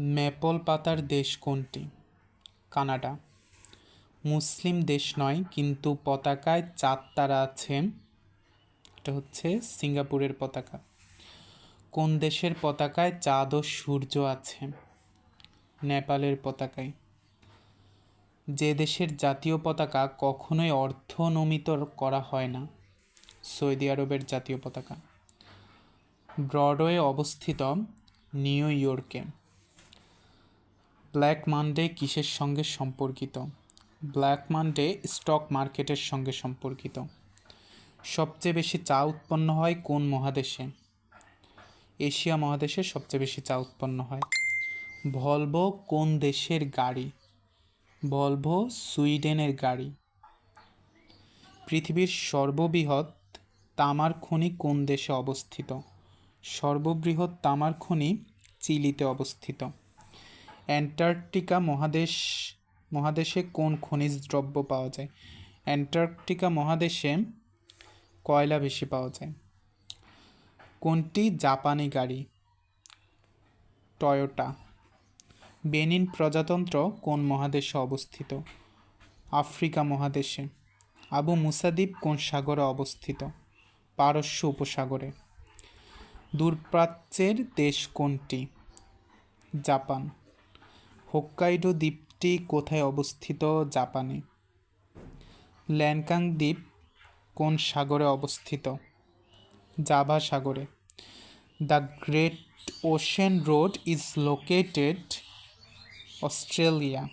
Maple পাতার দেশ কোনটি? কানাডা। মুসলিম দেশ নয় কিন্তু পতাকায় চাঁদ তারা আছে, এটা হচ্ছে সিঙ্গাপুরের পতাকা। কোন দেশের পতাকায় চাঁদ ও সূর্য আছে? নেপালের পতাকায়। যে দেশের জাতীয় পতাকা কখনোই অর্ধনমিত করা হয় না? সৌদি আরবের জাতীয় পতাকা। ব্রডওয়ে অবস্থিত নিউ ইয়র্কে। ব্ল্যাক মানডে কিসের সঙ্গে সম্পর্কিত? ব্ল্যাক মানডে স্টক মার্কেটের সঙ্গে সম্পর্কিত। সবচেয়ে বেশি চা উৎপন্ন হয় কোন মহাদেশে? এশিয়া মহাদেশে সবচেয়ে বেশি চা উৎপন্ন হয়। ভলভো কোন দেশের গাড়ি? ভলভো সুইডেনের গাড়ি। পৃথিবীর সর্ববৃহৎ তামার খনি কোন দেশে অবস্থিত? সর্ববৃহৎ তামার খনি চিলিতে অবস্থিত। অ্যান্টার্কটিকা মহাদেশে কোন খনিজ দ্রব্য পাওয়া যায়? অ্যান্টার্কটিকা মহাদেশে কয়লা বেশি পাওয়া যায়। কোনটি জাপানি গাড়ি? টয়োটা। বেনিন প্রজাতন্ত্র কোন মহাদেশে অবস্থিত? আফ্রিকা মহাদেশে। আবু মুসা দ্বীপ কোন সাগরে অবস্থিত? পারস্য উপসাগরে। দূরপ্রাচ্যের দেশ কোনটি? জাপান। হোক্কাইডো দ্বীপটি কোথায় অবস্থিত? জাপানে। ল্যানকাং দ্বীপ কোন সাগরে অবস্থিত? জাভা সাগরে। The great ocean road is located Australia.